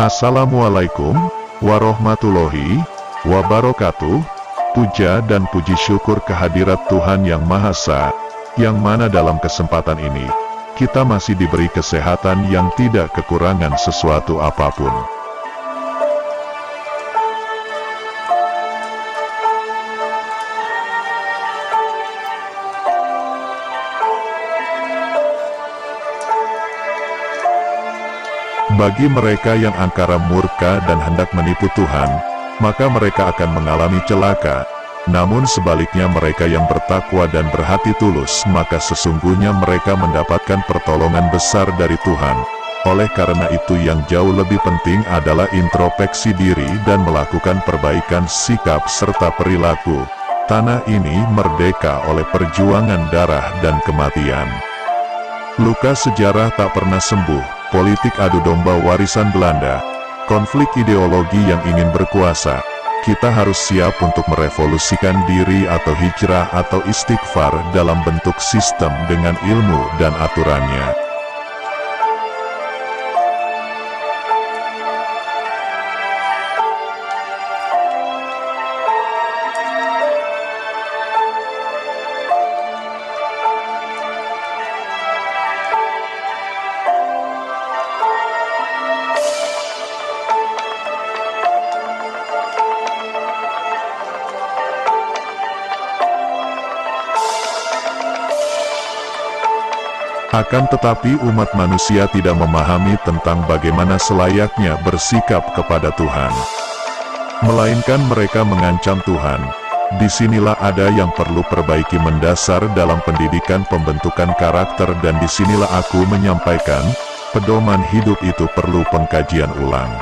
Assalamualaikum warahmatullahi wabarakatuh. Puja dan puji syukur kehadirat Tuhan Yang Maha Esa, yang mana dalam kesempatan ini, kita masih diberi kesehatan yang tidak kekurangan sesuatu apapun. Bagi mereka yang angkara murka dan hendak menipu Tuhan, maka mereka akan mengalami celaka. Namun sebaliknya mereka yang bertakwa dan berhati tulus, maka sesungguhnya mereka mendapatkan pertolongan besar dari Tuhan. Oleh karena itu yang jauh lebih penting adalah introspeksi diri dan melakukan perbaikan sikap serta perilaku. Tanah ini merdeka oleh perjuangan darah dan kematian. Luka sejarah tak pernah sembuh. Politik adu domba warisan Belanda, konflik ideologi yang ingin berkuasa. Kita harus siap untuk merevolusikan diri atau hijrah atau istighfar dalam bentuk sistem dengan ilmu dan aturannya. Akan tetapi umat manusia tidak memahami tentang bagaimana selayaknya bersikap kepada Tuhan. Melainkan mereka mengancam Tuhan. Disinilah ada yang perlu perbaiki mendasar dalam pendidikan pembentukan karakter, dan disinilah aku menyampaikan, pedoman hidup itu perlu pengkajian ulang.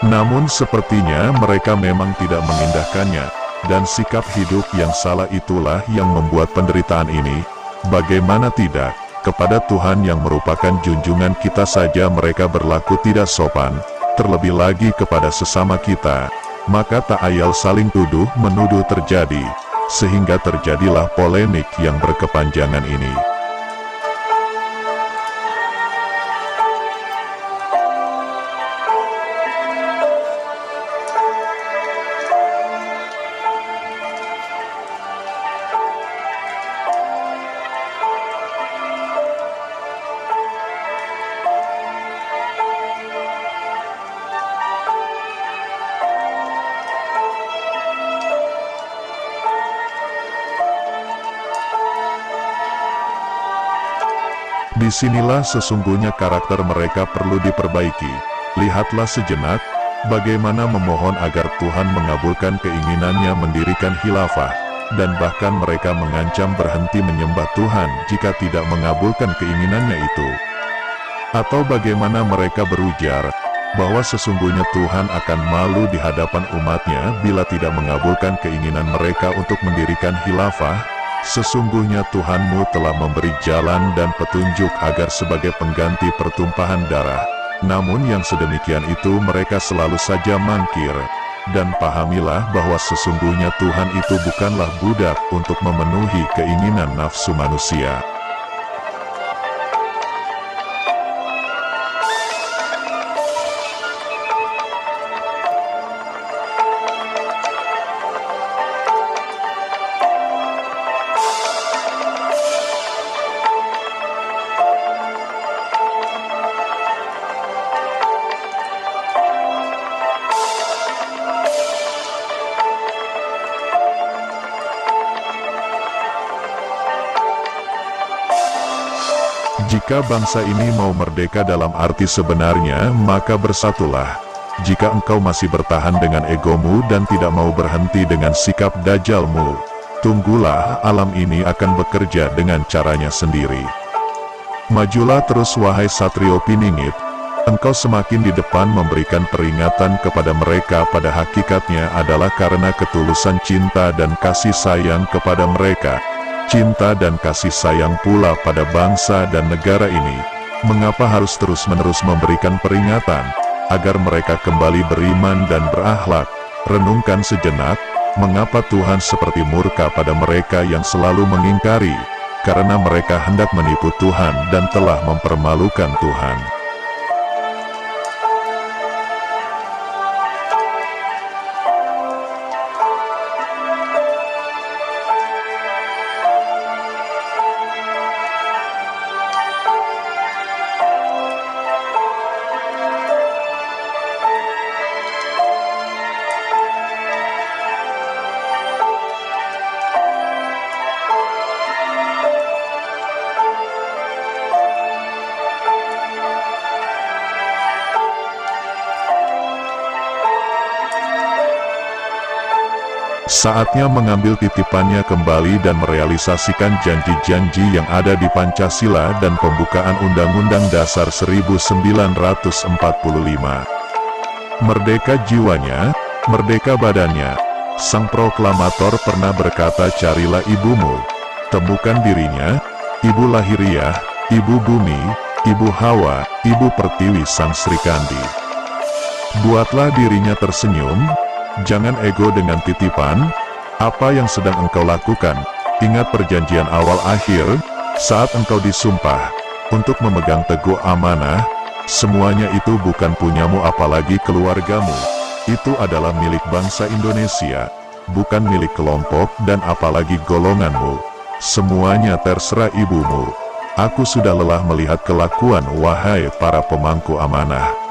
Namun sepertinya mereka memang tidak mengindahkannya, dan sikap hidup yang salah itulah yang membuat penderitaan ini. Bagaimana tidak? Kepada Tuhan yang merupakan junjungan kita saja mereka berlaku tidak sopan, terlebih lagi kepada sesama kita. Maka tak ayal saling tuduh menuduh terjadi, sehingga terjadilah polemik yang berkepanjangan ini. Disinilah sesungguhnya karakter mereka perlu diperbaiki. Lihatlah sejenak, bagaimana memohon agar Tuhan mengabulkan keinginannya mendirikan khilafah, dan bahkan mereka mengancam berhenti menyembah Tuhan jika tidak mengabulkan keinginannya itu. Atau bagaimana mereka berujar, bahwa sesungguhnya Tuhan akan malu di hadapan umatnya bila tidak mengabulkan keinginan mereka untuk mendirikan khilafah. Sesungguhnya Tuhanmu telah memberi jalan dan petunjuk agar sebagai pengganti pertumpahan darah. Namun yang sedemikian itu mereka selalu saja mangkir. Dan pahamilah bahwa sesungguhnya Tuhan itu bukanlah budak untuk memenuhi keinginan nafsu manusia. Jika bangsa ini mau merdeka dalam arti sebenarnya, maka bersatulah. Jika engkau masih bertahan dengan egomu dan tidak mau berhenti dengan sikap dajalmu, tunggulah, alam ini akan bekerja dengan caranya sendiri. Majulah terus wahai Satrio Piningit, engkau semakin di depan memberikan peringatan kepada mereka, pada hakikatnya adalah karena ketulusan cinta dan kasih sayang kepada mereka. Cinta dan kasih sayang pula pada bangsa dan negara ini. Mengapa harus terus-menerus memberikan peringatan, agar mereka kembali beriman dan berakhlak? Renungkan sejenak, mengapa Tuhan seperti murka pada mereka yang selalu mengingkari? Karena mereka hendak menipu Tuhan dan telah mempermalukan Tuhan. Saatnya mengambil titipannya kembali dan merealisasikan janji-janji yang ada di Pancasila dan pembukaan Undang-Undang Dasar 1945. Merdeka jiwanya, merdeka badannya. Sang proklamator pernah berkata, carilah ibumu, temukan dirinya, ibu lahiriah, ibu bumi, ibu Hawa, ibu pertiwi sang Sri Kandi. Buatlah dirinya tersenyum. Jangan ego dengan titipan, apa yang sedang engkau lakukan. Ingat perjanjian awal akhir, saat engkau disumpah, untuk memegang teguh amanah, semuanya itu bukan punyamu apalagi keluargamu. Itu adalah milik bangsa Indonesia, bukan milik kelompok dan apalagi golonganmu. Semuanya terserah ibumu. Aku sudah lelah melihat kelakuan wahai para pemangku amanah.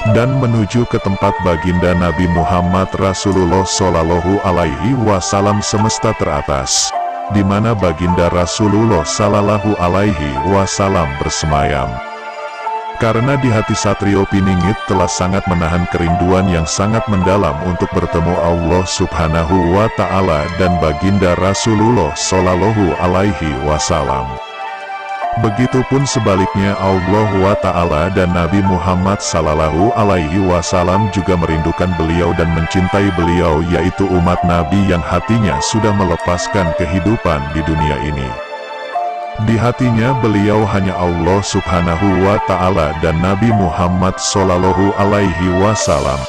Dan menuju ke tempat baginda Nabi Muhammad Rasulullah Shallallahu Alaihi Wasallam semesta teratas, di mana baginda Rasulullah Shallallahu Alaihi Wasallam bersemayam. Karena di hati Satrio Piningit telah sangat menahan kerinduan yang sangat mendalam untuk bertemu Allah Subhanahu wa Ta'ala dan baginda Rasulullah Shallallahu Alaihi Wasallam. Begitupun sebaliknya, Allah wa Ta'ala dan Nabi Muhammad Sallallahu Alaihi Wasallam juga merindukan beliau dan mencintai beliau, yaitu umat Nabi yang hatinya sudah melepaskan kehidupan di dunia ini. Di hatinya beliau hanya Allah Subhanahu wa Ta'ala dan Nabi Muhammad Sallallahu Alaihi Wasallam.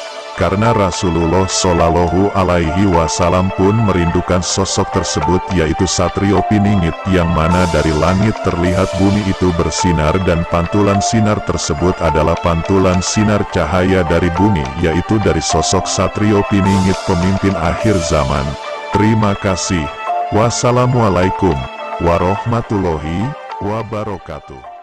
Karena Rasulullah Shallallahu Alaihi Wasallam pun merindukan sosok tersebut, yaitu Satrio Piningit, yang mana dari langit terlihat bumi itu bersinar dan pantulan sinar tersebut adalah pantulan sinar cahaya dari bumi, yaitu dari sosok Satrio Piningit, pemimpin akhir zaman. Terima kasih. Wassalamualaikum warahmatullahi wabarakatuh.